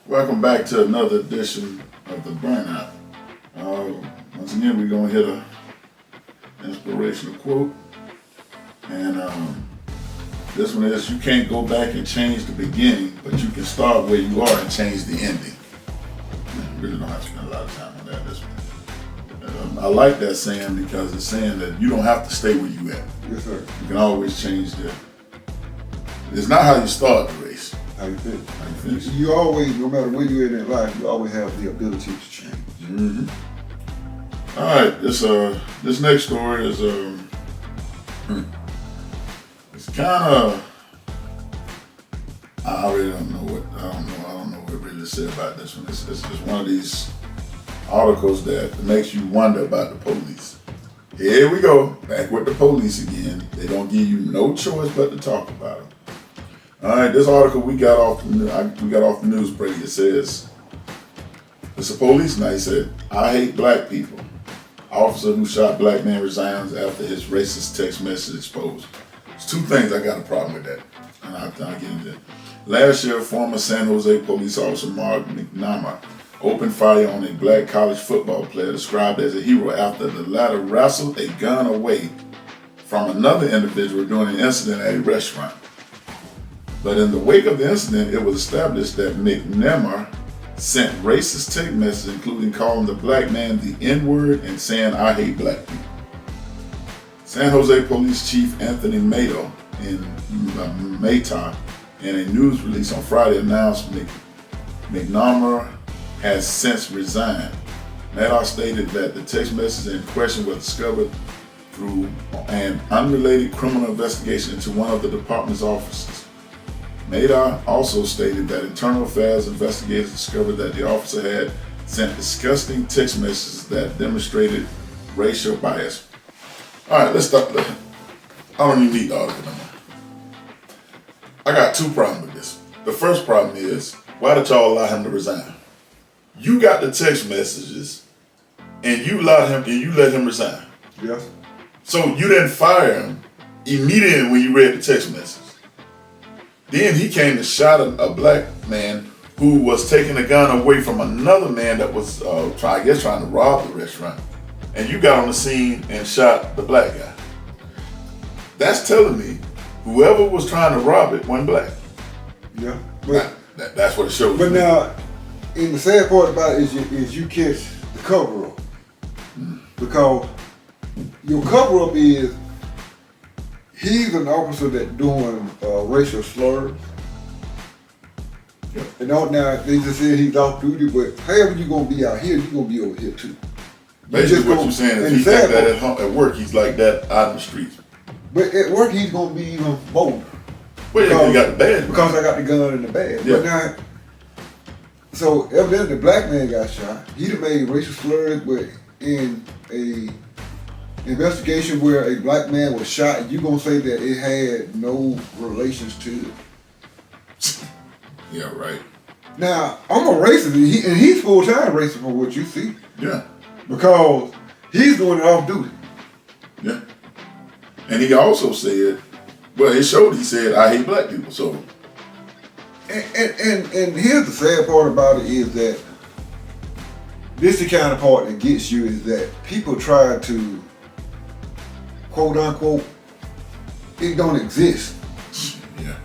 Welcome back to another edition of the Burnout. Once again, we're going to hit an inspirational quote. And this one is, you can't go back and change the beginning, but you can start where you are and change the ending. Really don't have to spend a lot of time on that this one. I like that saying because it's saying that you don't have to stay where you at. Yes, sir. You can always change it's not how you start the race. How you finish? How you finish. You always, no matter where you're in life, you always have the ability to change. Mm-hmm. All right, this next story is it's kind of, I really don't know what really to say about this one. It's just one of these articles that makes you wonder about the police. Here we go, back with the police again. They don't give you no choice but to talk about them. All right, this article we got off the news break. It says, it's a police night. It said, I hate black people. Officer who shot black man resigns after his racist text message exposed. There's two things I got a problem with that, and I'll get into it. Last year, former San Jose police officer Mark McNamara opened fire on a black college football player described as a hero after the latter wrestled a gun away from another individual during an incident at a restaurant. But in the wake of the incident, it was established that McNamara sent racist text messages, including calling the black man the N-word and saying, I hate black people. San Jose Police Chief Anthony Mato in a news release on Friday announced McNamara has since resigned. Mato stated that the text message in question was discovered through an unrelated criminal investigation into one of the department's offices. Mato also stated that internal affairs investigators discovered that the officer had sent disgusting text messages that demonstrated racial bias. All right, let's stop there. I don't even need the article no more. I got two problems with this. The first problem is, why did y'all allow him to resign? You got the text messages, and you let him resign. Yes. So you didn't fire him immediately when you read the text message. Then he came and shot a black man who was taking a gun away from another man that was trying to rob the restaurant. And you got on the scene and shot the black guy. That's telling me whoever was trying to rob it wasn't black. Yeah. But, that's what it shows. But now, and the sad part about it is you catch the cover up. Because your cover up is he's an officer that's doing racial slurs. Yep. And now they just said he's off duty, but however you're gonna be out here, you're gonna be over here too. Basically what you're saying is he's like that at work, he's like that out in the streets. But at work he's gonna be even bolder. Well, yeah, you got the badge. Because I got the gun in the bag. Yeah. But now, so evidently the black man got shot. He done made racial slurs, but in a investigation where a black man was shot, you gonna say that it had no relations to it? Yeah, right. Now, I'm a racist, and he's full-time racist for what you see. Yeah. Because he's doing it off duty. Yeah. And he also said, well, it showed he said, I hate black people, so. And here's the sad part about it is that this the kind of part that gets you is that people try to, quote unquote, it don't exist. Yeah.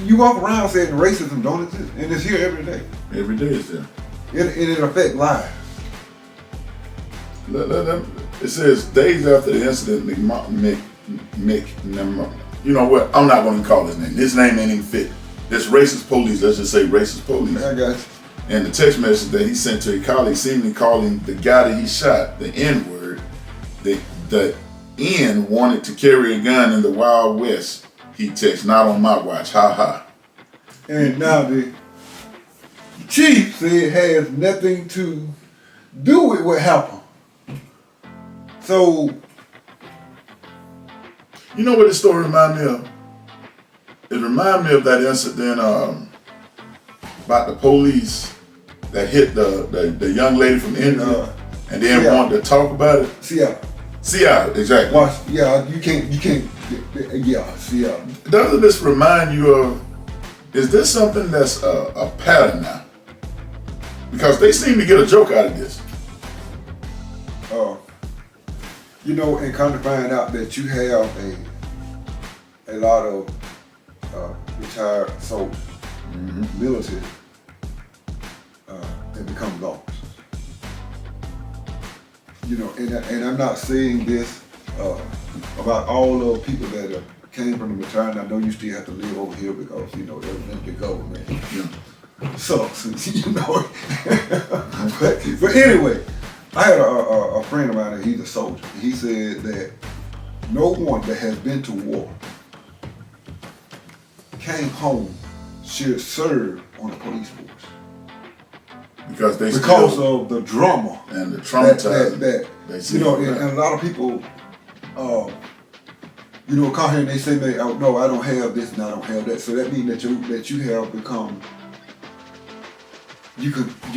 You walk around saying racism don't exist, and it's here every day. Every day it's there. It affects lives. It says days after the incident, you know what? I'm not going to call his name. His name ain't even fit. This racist police, let's just say racist police. I got you. And the text message that he sent to a colleague, seemingly calling the guy that he shot the N-word, the N wanted to carry a gun in the Wild West. He texted, not on my watch, ha ha. And now the chief said it has nothing to do with what happened. So, you know what this story reminds me of? It reminds me of that incident about the police that hit the young lady from India and then wanted to talk about it. Seattle, exactly. Watch, you can't, yeah, Seattle. Doesn't this remind you of is this something that's a pattern now? Because they seem to get a joke out of this. And come to find out that you have a lot of retired soldiers, military, that become law officers. And I'm not saying this about all the people that came from the retirement. I know you still have to live over here because evidently the government sucks, but anyway, I had a friend of mine, and he's a soldier. He said that no one that has been to war came home should serve on the police force. Because of the drama and the traumatizing that and a lot of people come here and they say, no, I don't have this and I don't have that. So that means that you have become, you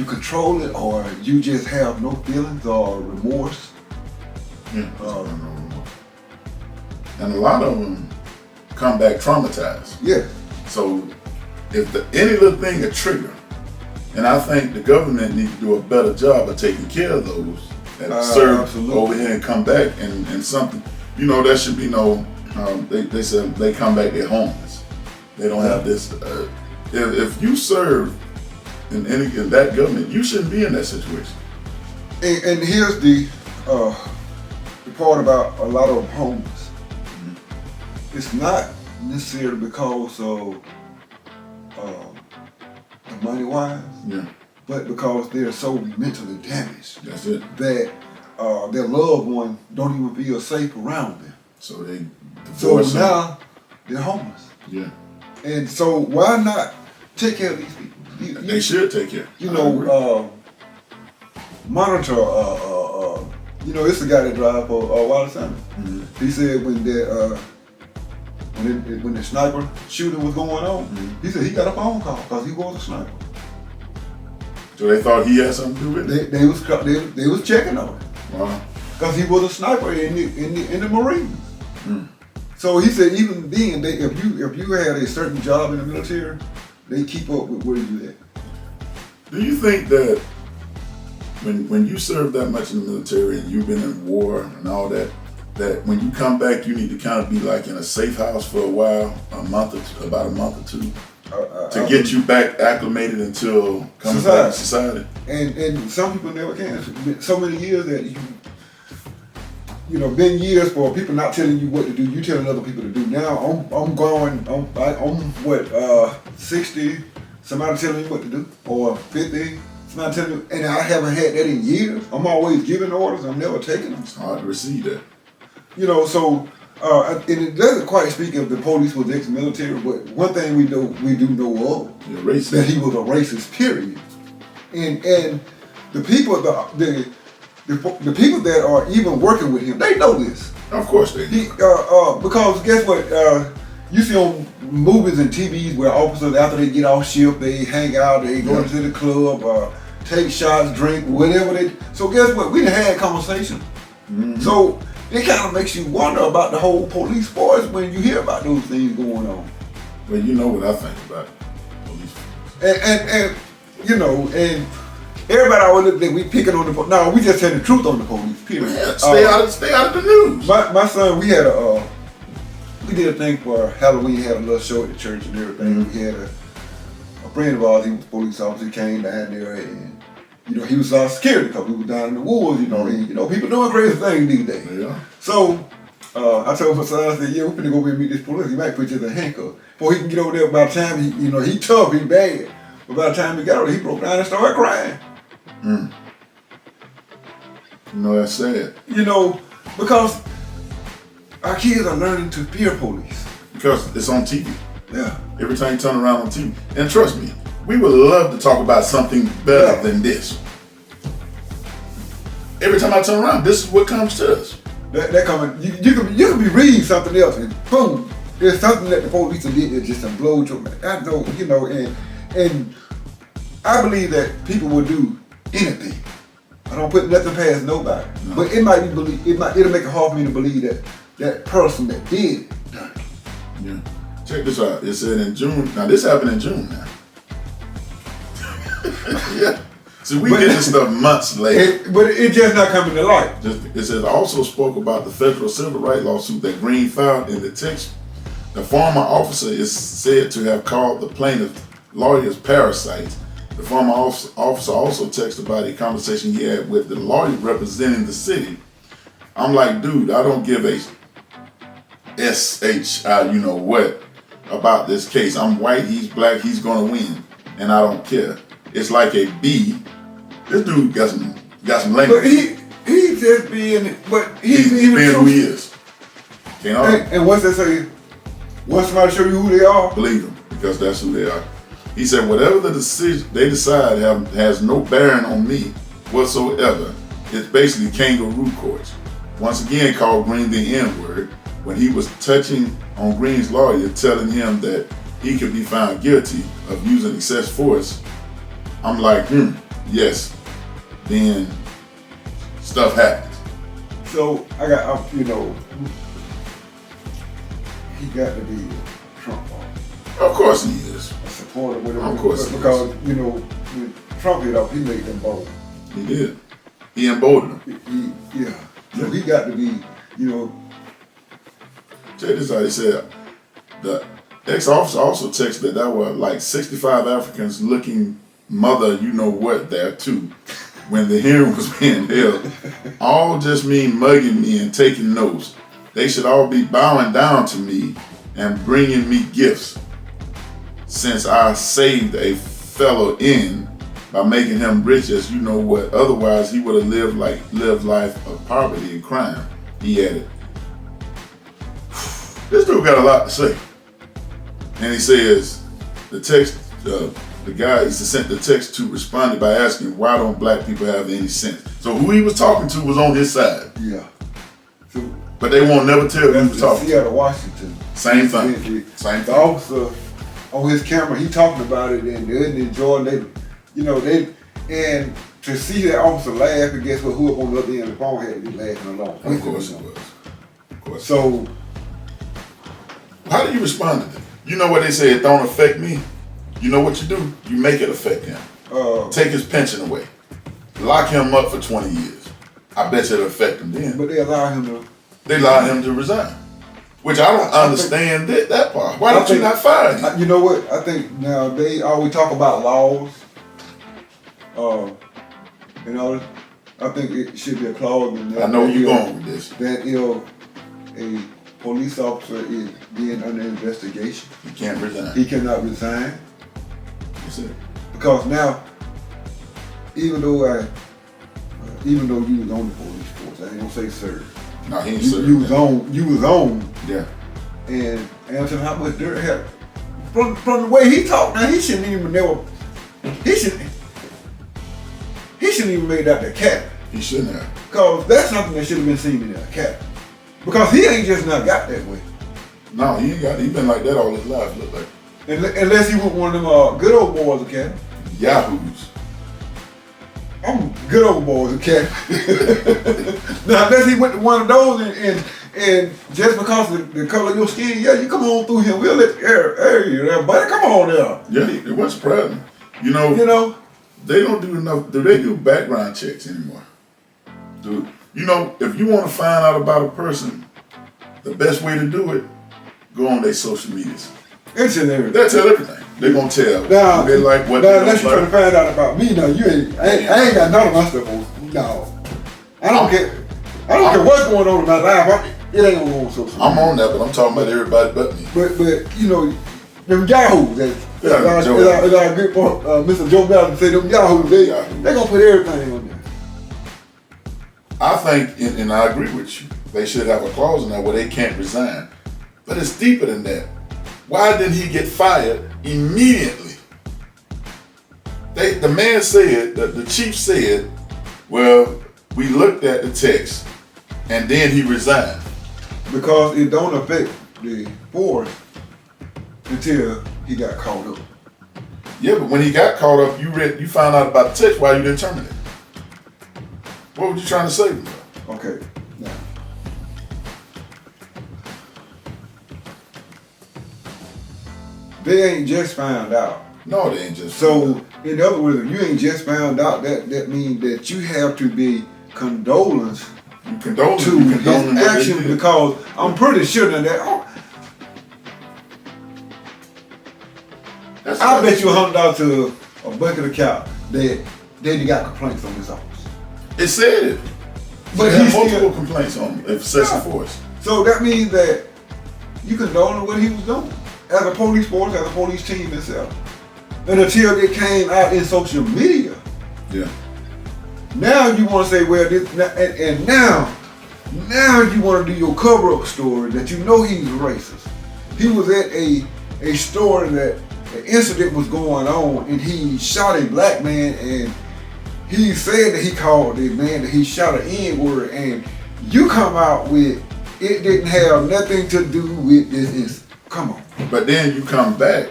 control it, or you just have no feelings or remorse. Yeah. And a lot of them come back traumatized. Yeah. So if any little thing a trigger, and I think the government needs to do a better job of taking care of those that serve absolutely. over here and come back and something. There should be no. They said they come back, they're homeless. They don't have this. If you serve in that government, you shouldn't be in that situation. And here's the part about a lot of homeless. It's not necessarily because of the money wise, but because they're so mentally damaged. That's it. That their loved one don't even feel safe around them. So they divorce them. Now they're homeless. Yeah. And so why not take care of these people? They should take care. Monitor. It's the guy that drive for Water Center. He said when the sniper shooting was going on, he said he got a phone call because he was a sniper. So they thought he had something to do with it. They was checking on him. Wow. Because he was a sniper in the Marines. So he said even then, if you had a certain job in the military, they keep up with where you at. Do you think that when you serve that much in the military and you've been in war and all that when you come back you need to kind of be like in a safe house for a while, about a month or two, to get you back acclimated until coming back to society? And some people never can. So many years that been years for people not telling you what to do. You telling other people to do. Now I'm 60. Somebody telling me what to do, or 50. Somebody telling me, and I haven't had that in years. I'm always giving orders. I'm never taking them. It's hard to receive that. And it doesn't quite speak of the police was ex-military, but one thing we do know of that he was a racist. Period. And the people the people that are even working with him, they know this. Of course they do. Because guess what? You see on movies and TVs where officers, after they get off shift, they hang out, they go into the club, take shots, drink, whatever they. So guess what? We done had conversation. So it kind of makes you wonder about the whole police force when you hear about those things going on. Well, you know what I think about police force. And everybody always look like we picking on the police. No, we just telling the truth on the police. Period. Yeah, stay out of the news. My son, we had we did a thing for Halloween. Had a little show at the church and everything. We had a friend of ours. He was a police officer. He came down there and he was our security because we were down in the woods. And people doing crazy things these days. Yeah. So I told my son, I said, we're finna go and meet this police. He might put you in a handcuff before he can get over there. By the time he tough, he bad. But by the time he got over there, he broke down and started crying. That's sad. Because our kids are learning to fear police. Because it's on TV. Yeah. Every time you turn around on TV. And trust me, we would love to talk about something better than this. Every time I turn around, this is what comes to us. That coming, you could be reading something else and boom, there's something that the police did that just blows your mind. I know, and I believe that people will do anything. I don't put nothing past nobody. No. But it'll make it hard for me to believe that person that did it done it. Yeah. Check this out. It said in June. Now this happened in June now. Yeah. See, we get this stuff months later. But it just not coming to light. It says also spoke about the federal civil rights lawsuit that Green filed. In the text, the former officer is said to have called the plaintiff lawyers parasites. The former officer also texted about a conversation he had with the lawyer representing the city. I'm like, dude, I don't give a you know what about this case. I'm white, he's black, he's gonna win, and I don't care. It's like a B. This dude got some language. But he just being, but he's being who he is. And what's that say? Once somebody show you who they are, believe them, because that's who they are. He said, whatever the decision they decide has no bearing on me whatsoever. It's basically kangaroo courts. Once again, called Green the N-word when he was touching on Green's lawyer, telling him that he could be found guilty of using excessive force. I'm like, yes. Then stuff happens. So I got, he got to be Trump. Of course he is. A supporter, whatever. Of course because when Trump hit up, he made them bold. He did. He emboldened them. So he got to be, Check this out. He said the ex-officer also texted that there were like 65 Africans looking mother you know what there too when the hearing was being held. All just mean mugging me and taking notes. They should all be bowing down to me and bringing me gifts since I saved a fellow in by making him rich as you know what. Otherwise he would have lived life of poverty and crime. He added. This dude got a lot to say. And he says the guy he sent the text to responded by asking why don't black people have any sense. So who he was talking to was on his side. Yeah. So, but they won't never tell who he was talking to. Seattle, Washington. Same thing. Same thing. The officer on his camera, he talking about it, and they didn't enjoy it. And to see that officer laugh, and guess what? Who up on the other end of the phone had to be laughing along. Of course it was. Of course. So, how do you respond to that? You know what they say? It don't affect me. You know what you do? You make it affect him. Take his pension away. Lock him up for 20 years. I bet you it'll affect him then. But they allow him to. They allow him to resign. Which I don't understand that part. Why don't you not fire him? You know what? I think now they always talk about laws. I think it should be a clause in there. I know you're going with this. That if a police officer is being under investigation, He can't resign. he cannot resign. That's it. Because now, even though you was on the police force, I ain't gonna say sir. No, he ain't You was on. Yeah. And answer how much dirt had. From the way he talked, now he shouldn't even made that the captain. He shouldn't have. Because that's something that should have been seen in a captain. Because he ain't just not got that way. No, he ain't got. He been like that all his life. Look like Unless he was one of them good old boys, okay? yahoos. I'm good old boys, okay? Now, unless he went to one of those and just because of the color of your skin, yeah, you come on through here. We'll let air you there, buddy. Come on there. Yeah, it was surprising. You know, they don't do enough. Do they do background checks anymore? Dude, if you want to find out about a person, the best way to do it, go on their social medias. It's in everything. They'll tell everything. They're gonna tell. Now, they like what. Now, unless you're trying to find out about me, now I ain't got none of my stuff on. No, I don't care. I don't care what's going on in my life. It ain't gonna go on social media. I'm on that, but I'm talking about everybody but me. But them yahoos, as our good boy, Mr. Joe Biden say, them yahoos, they gonna put everything on there. I think, and I agree with you, they should have a clause in there where they can't resign. But it's deeper than that. Why didn't he get fired immediately? The man said, the chief said, well, we looked at the text and then he resigned. Because it don't affect the force until he got caught up. Yeah, but when he got caught up, you found out about the text. Why you didn't terminate? What were you trying to say? Okay, now. They ain't just found out. No, they ain't just. So, in other words, if you ain't just found out, that means that you have to be condolence You condone to you his condone what they action did. because I'm pretty sure that I bet you $100 to a bucket of cow that they got complaints on his office. It said it. But They had he's multiple still, complaints on excessive Yeah. force. so that means that you condone what he was doing as a police force, as a police team itself. And until it came out in social media, Yeah. now you want to say, well, this, and now you want to do your cover-up story that you know he's racist. He was at a store that an incident was going on, and he shot a black man, and he said that he called the man that he shot an N-word, and you come out with it didn't have nothing to do with this incident. Come on. But then you come back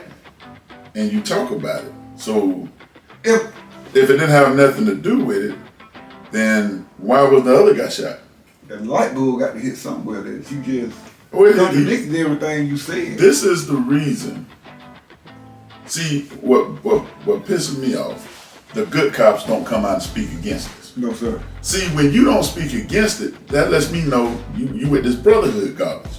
and you talk about it. So If if it didn't have nothing to do with it, then why was the other guy shot? the light bulb got to hit somewhere that you just Well, contradicted everything you said. this is the reason. See, what pisses me off, the good cops don't come out and speak against this. No, sir. See, when you don't speak against it, that lets me know you with this brotherhood garbage.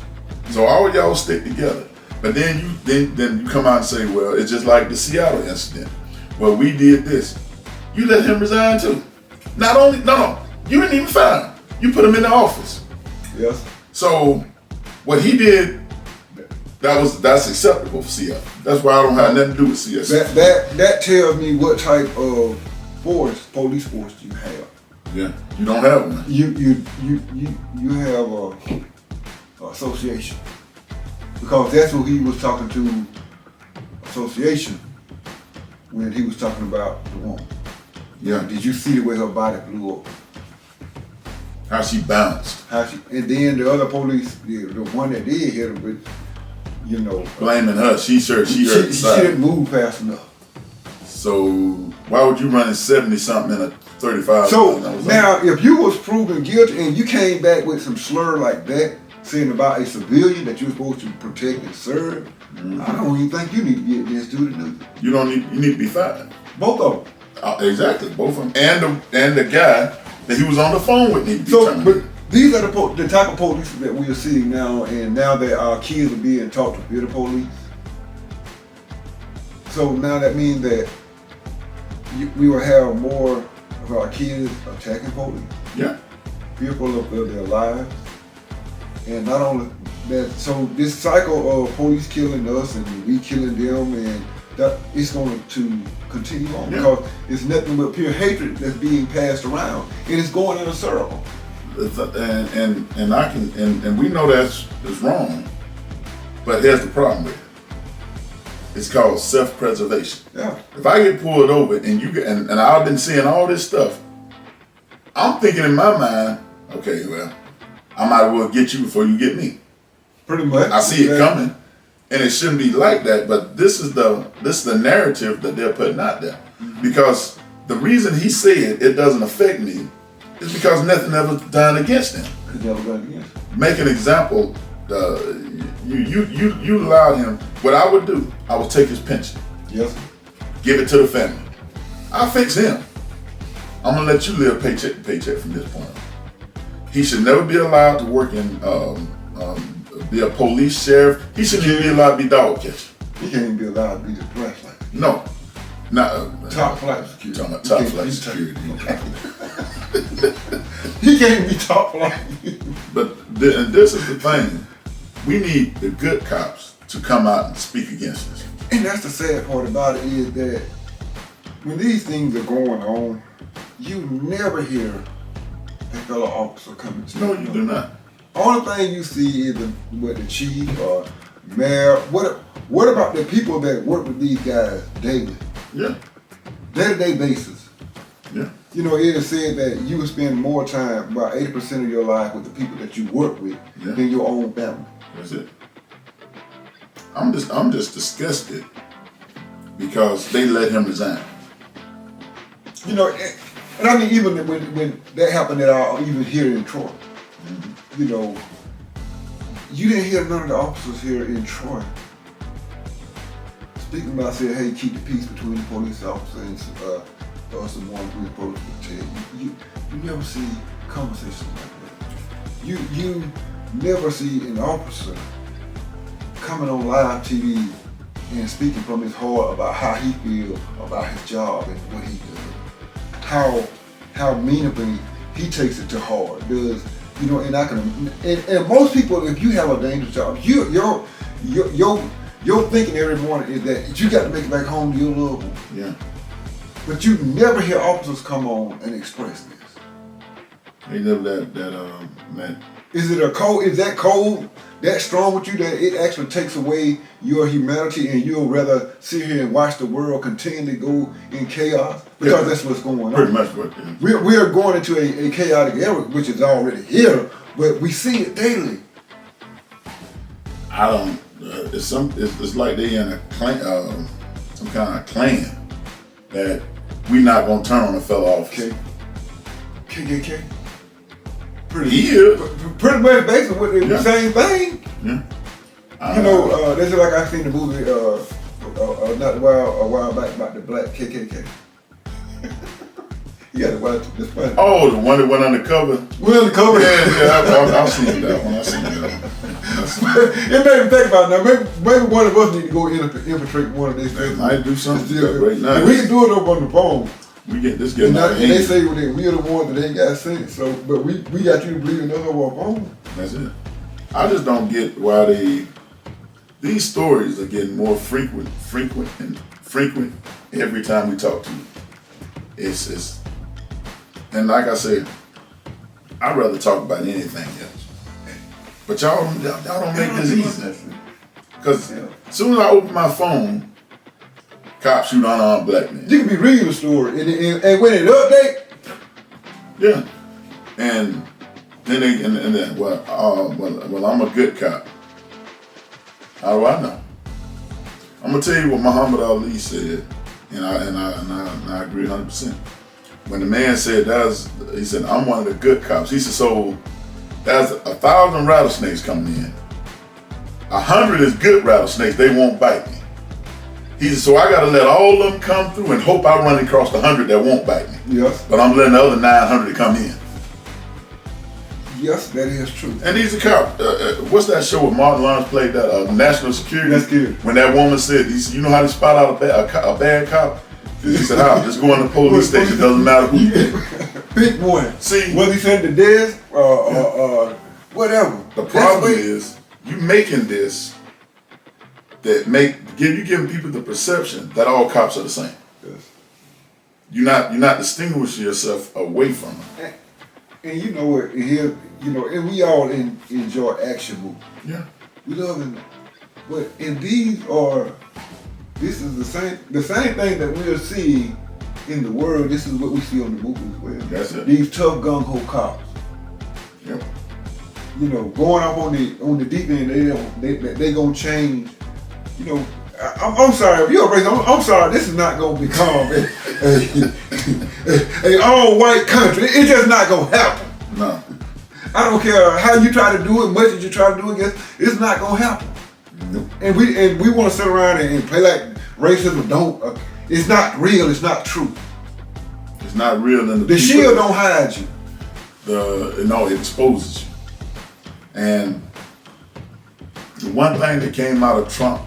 So all y'all stick together. But then you come out and say, well, it's just like the Seattle incident. Well, we did this. You let him resign too. Not only, no, you didn't even fire him. You put him in the office. Yes. So what he did, that's acceptable for Seattle. That's why I don't have nothing to do with Seattle. That tells me what type of police force you have. Yeah, you don't have one. You have a association, because that's who he was talking to, association, when he was talking about the woman. Yeah, Did you see the way her body blew up? how she bounced, And then the other police, the one that did hit her with, blaming her. She hurt the she side. didn't move fast enough. So why would you run in 70 something in a 35? So that was now, if you was proven guilty and you came back with some slur like that, saying about a civilian that you're supposed to protect and serve, I don't even think you need to be against duty, do you? you need to be fired. Both of them. Exactly, both of them, and the guy that he was on the phone with need to be So, but terminated. these are the type of police that we are seeing now, and now that our kids are being taught to fear the police. So now that means that we will have more of our kids attacking police, Yeah, fearful of their lives. And not only that, so this cycle of police killing us and we killing them, and that it's going to continue on, Yeah. because it's nothing but pure hatred that's being passed around, and it's going in a circle. and we know that's wrong, but here's the problem with it. It's called self-preservation. Yeah. If I get pulled over and I've been seeing all this stuff, I'm thinking in my mind, okay, well, I might as well get you before you get me. Pretty much. I see it coming, and it shouldn't be like that. But this is the narrative that they're putting out there, because the reason he said it doesn't affect me is because nothing ever done against him. Could never go against. Make an example. You allowed him. What I would do, I would take his pension, Yes. give it to the family. I'll fix him. I'm gonna let you live paycheck to paycheck from this point on. He should never be allowed to work in, be a police sheriff. He shouldn't even be allowed to be dog catcher. He can't even be allowed to be the flashlight. No, not Top flight security. Talking about He top can't flight be security. He can't be top flight. But this is the thing. We need the good cops to come out and speak against this. And that's the sad part about it, is that when these things are going on, you never hear a fellow officer coming to No, you do not. Only thing you see is the chief or mayor. What about the people that work with these guys daily, Yeah, day-to-day basis? yeah. You know, it is said that you will spend more time, about 80% of your life, with the people that you work with than your own family. That's it. I'm just disgusted because they let him resign. You know, and I mean, even when that happened even here in Troy, you know, you didn't hear none of the officers here in Troy speaking about saying, hey, keep the peace between the police officer and us and one we're supposed to protect. You never see conversations like that. You never see an officer coming on live TV and speaking from his heart about how he feels about his job and what he does. How meaningfully he takes it to heart. Does and I can and most people, if you have a dangerous job, your thinking every morning is that you got to make it back home to your loved one. Yeah. But you never hear officers come on and express this. They live that. Is it a code? Is that code that strong with you that it actually takes away your humanity and you'll rather sit here and watch the world continue to go in chaos? Because that's what's going on. Pretty much what. We are going into a chaotic era, which is already here, but we see it daily. I don't. It's like they in a clan, some kind of clan that we not gonna turn on a fellow officer. KKK. Pretty much basically what the same thing. Yeah. This is like I seen the movie not a while back about the black KKK. You gotta watch it. It's funny. Oh, the one that went undercover. Yeah. I've seen that one. It made me think about it now. Maybe one of us need to go infiltrate one of these things. Might do something right now. We can do it over on the phone. We get this getting out of And hand. they say we are the ones that ain't got sense. So, but we got you to believe in us over our phone. That's it. I just don't get why these stories are getting more frequent every time we talk to you. It's and like I said, I'd rather talk about anything else. But y'all don't make this easy. Because as soon as I open my phone, cops shoot unarmed black men. You can be reading the story, and when it update, yeah, and then well, I'm a good cop. How do I know? I'm gonna tell you what Muhammad Ali said, and I agree 100%. When the man said he said, I'm one of the good cops. He said, so there's 1,000 rattlesnakes coming in. 100 is good rattlesnakes. They won't bite me. He said, so I got to let all of them come through and hope I run across the 100 that won't bite me. Yes. But I'm letting the other 900 come in. Yes, that is true. And these are cops. What's that show with Martin Lawrence played that National Security? That's good. When that woman said, you know how to spot out a bad cop? He said, how? Just go in the police station. Doesn't matter who you pick. Pick one. See, whether he said the desk or whatever. The problem is you making this you giving people the perception that all cops are the same. Yes. You're not distinguishing yourself away from them. And you know what? Here, and we all enjoy action movies. Yeah. We love it, but this is the same thing that we're seeing in the world. This is what we see on the movies as well. That's it. These tough gung ho cops. Yep. Going off on the deep end, they gonna change. I'm sorry if you're a racist. I'm sorry. This is not gonna become a all white country. It's just not gonna happen. No. I don't care how you try to do it, much as you try to do it, it's not gonna happen. Nope. And we want to sit around and play like racism don't. It's not real. It's not true. It's not real. And the shield don't hide you. It exposes you. And the one thing that came out of Trump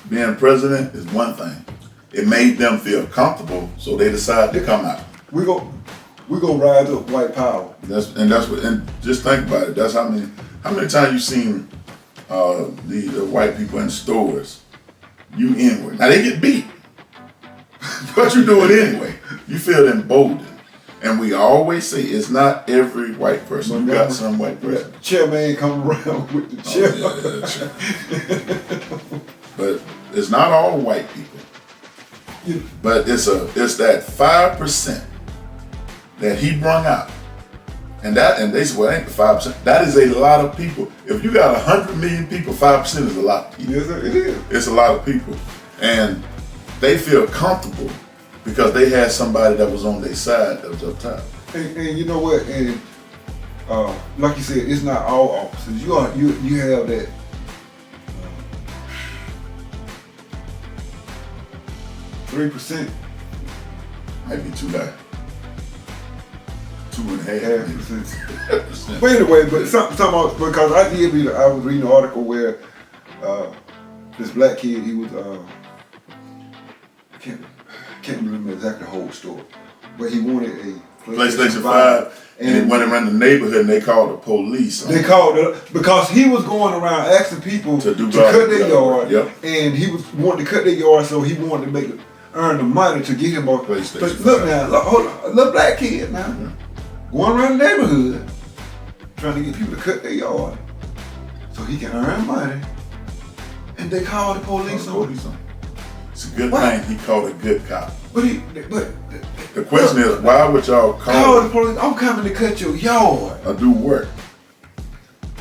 being president is one thing. It made them feel comfortable, so they decided to come out. We go rise up white power. And just think about it. That's how many times you seen the white people in stores. You inward. Now they get beat, but you do it anyway. You feel emboldened. And we always say it's not every white person. You got some white person. Chairman come around with the chair. But it's not all white people. Yeah. But it's that 5% that he brung out. And they said, well, it ain't the 5%. That is a lot of people. If you got 100 million people, 5% is a lot of people. Yes, sir, it is. It's a lot of people. And they feel comfortable because they had somebody that was on their side that was up top. And you know what? And like you said, it's not all officers. You have that. 3%. Might be too high. 2.5%. Half%. But anyway, but something else, because I was reading an article where this black kid, he was I can't remember exactly the whole story, but he wanted a PlayStation 5, and he went around the neighborhood and they called the police. They called it because he was going around asking people to cut their yard, and he was wanting to cut their yard, so he wanted to earn the money to get him a PlayStation. But look now, hold on, a little black kid now, going around the neighborhood trying to get people to cut their yard so he can earn money, and they called the police on him. It's a good thing he called a good cop. But the question is, why would y'all call the police? I'm coming to cut your yard or do work.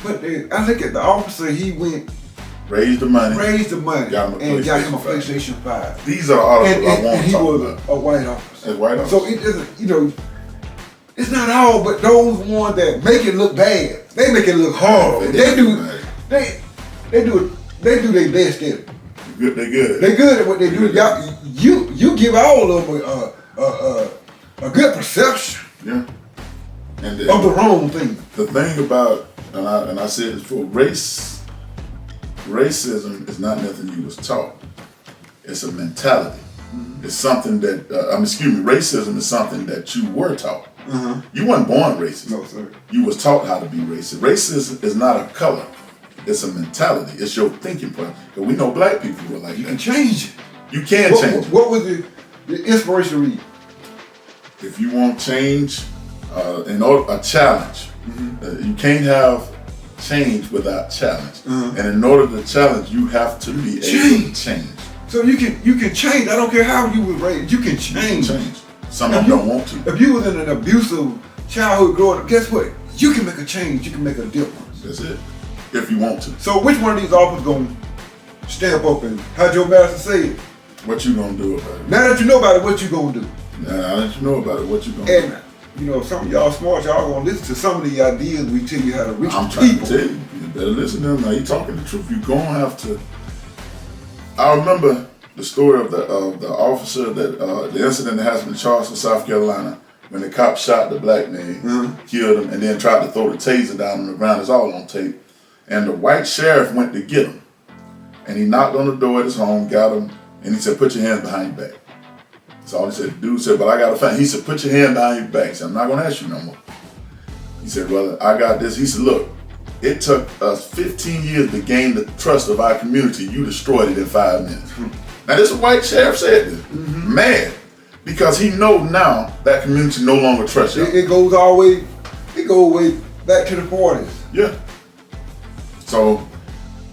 But I look at the officer. He went, raised the money, and got him a PlayStation 5. These are articles I want to talk about. And he was a white officer. A white officer. So it doesn't, it's not all, but those ones that make it look bad, they make it look horrible. They do their best at it. They good. They good at what they do. You give all of them a good perception. Yeah. And of the wrong thing. The thing about, and I said this before, racism is not nothing you was taught. It's a mentality. Mm-hmm. It's something that racism is something that you were taught. Mm-hmm. You weren't born racist. No, sir. You was taught how to be racist. Racism is not a color. It's a mentality. It's your thinking process. Because we know black people were like that. You can change it. You can change it. What was the inspiration read? If you want change, in order a challenge, you can't have change without challenge. Mm-hmm. And in order to challenge, you have to be able to change. So you can change. I don't care how you were raised. You can change. Some of them don't want to. If you was in an abusive childhood growing up, guess what? You can make a change. You can make a difference. That's it. If you want to. So which one of these officers gonna stamp up and how Joe Madison say it? What you gonna do about it? Now that you know about it, what you gonna do? Now that you know about it, what you gonna do? And some of y'all smart, y'all gonna listen to some of the ideas we tell you how to reach people. I'm trying to tell you, you better listen to them. Now you talking the truth. You gonna have to. I remember the story of the officer that the incident that happened in Charleston, South Carolina, when the cop shot the black man, killed him, and then tried to throw the taser down on the ground. It's all on tape. And the white sheriff went to get him. And he knocked on the door at his home, got him, and he said, put your hands behind your back. That's all he said. The dude said, but I got a fan. He said, put your hand behind your back. He said, I'm not going to ask you no more. He said, well, I got this. He said, look, it took us 15 years to gain the trust of our community. You destroyed it in 5 minutes. Now, this white sheriff said this. Mad. Because he know now that community no longer trusts you. It goes way back to the 40s. Yeah. So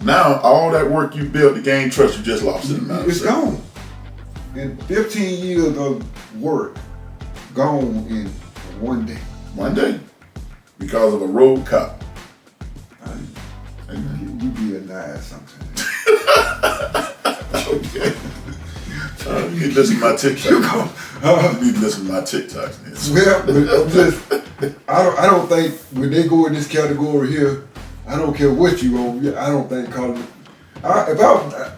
now all that work you built to gain trust, you just lost it. It's gone. And 15 years of work gone in one day. One day. Because of a rogue cop. You be a nice sometimes. Okay. You need to listen to my TikTok. You need to listen to my TikToks. Well, I don't think when they go in this category here, I don't care what you own. I don't think calling it.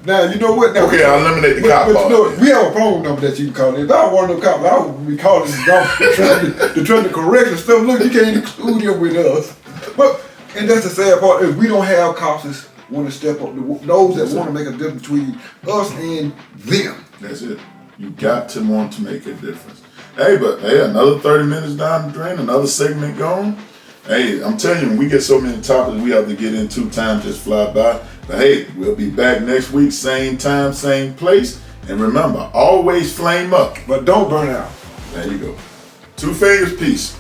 Now you know what? Now, okay, I'll eliminate the cop. But we have a phone number that you can call. If I want no cop, I would be calling trying to correct and stuff. Look, you can't include him with us. And that's the sad part is we don't have cops that want to step up. Those that want to make a difference between us and them. That's it. You got to want to make a difference. Hey, another 30 minutes down the drain, another segment gone. Hey, I'm telling you, when we get so many topics we have to get into, time just fly by. But hey, we'll be back next week, same time, same place. And remember, always flame up. But don't burn out. There you go. 2 fingers, peace.